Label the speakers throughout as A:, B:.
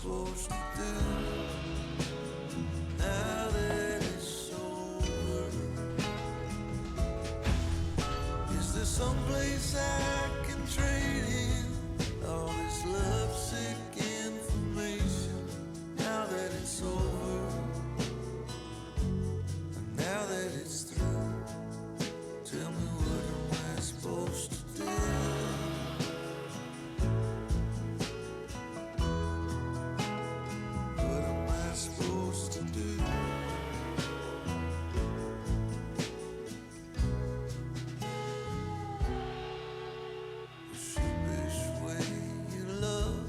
A: supposed to do now that it's over? Is there someplace I can trade in all this lovesick information now that it's over? And now that it's through, tell me what am I supposed to do? What am I supposed to do? The sheepish way you love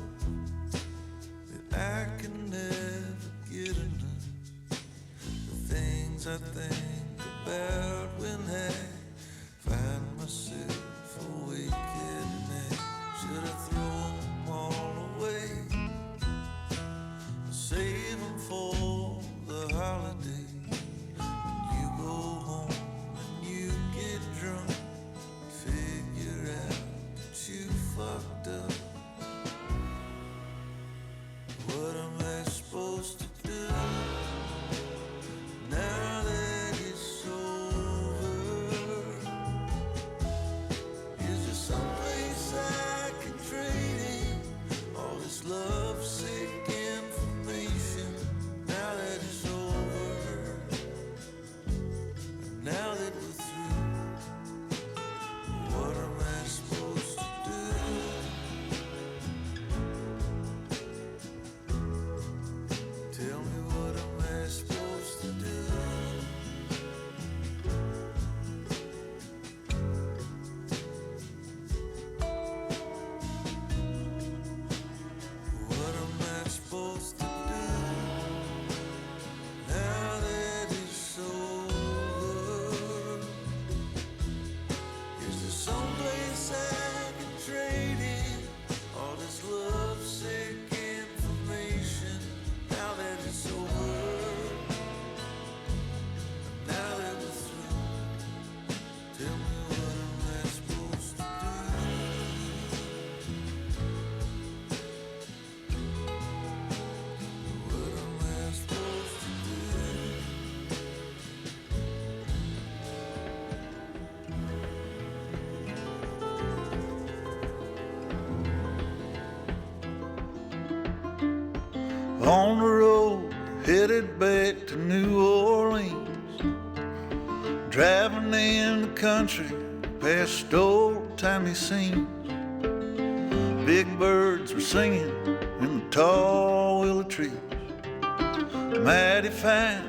A: that I can never get enough. The things I think about when I find myself awake at night. Should I throw them all away? Save them for the holiday. You go home and you get drunk, figure out that you fucked up. What am I supposed to do now that it's over? Is there someplace I can trade in all this lovesick information now that it's over? And now that we're through, what am I supposed to do? Tell me what am I supposed to do? What am I supposed to do now that it's over? Is there someplace I can trade in all this lovesick information now that it's over? Now that we're through, tell me what am I supposed to do? What am I supposed to do? On the road, headed back to New Orleans, driving in the country past old-timey scenes. Big birds were singing in the tall willow trees, mighty fine.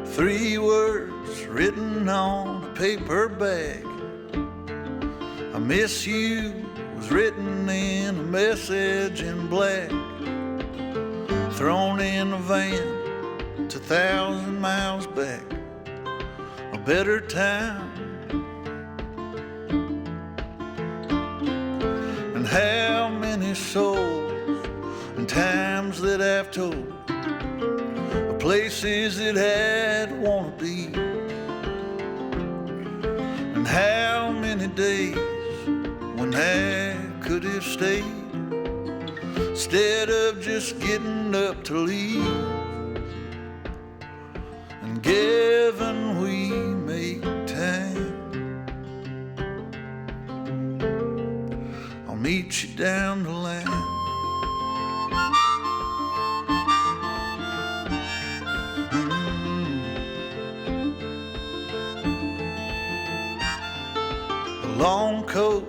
A: 3 words written on a paper bag: I miss you, was written in a message in black, thrown in a van 2,000 miles back, a better time. And how many souls and times that I've told of places that I'd wanna be, and how many days when I could have stayed instead of just getting up to leave. And given we make time, I'll meet you down the line. A long coat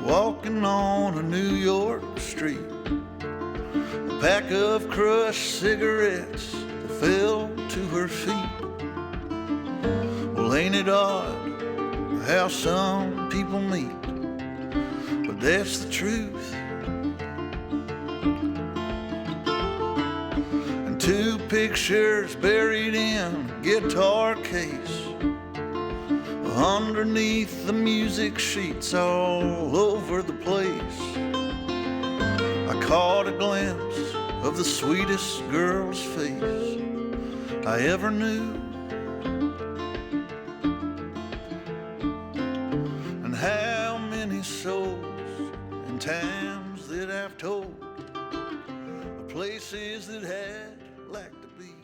A: walking on a New York street, a pack of crushed cigarettes that fell to her feet. Well, ain't it odd how some people meet? But that's the truth. And 2 pictures buried in a guitar case, underneath the music sheets all over the place. I caught a glimpse of the sweetest girl's face I ever knew. And how many souls and and times that I've told, of places that had lacked to be.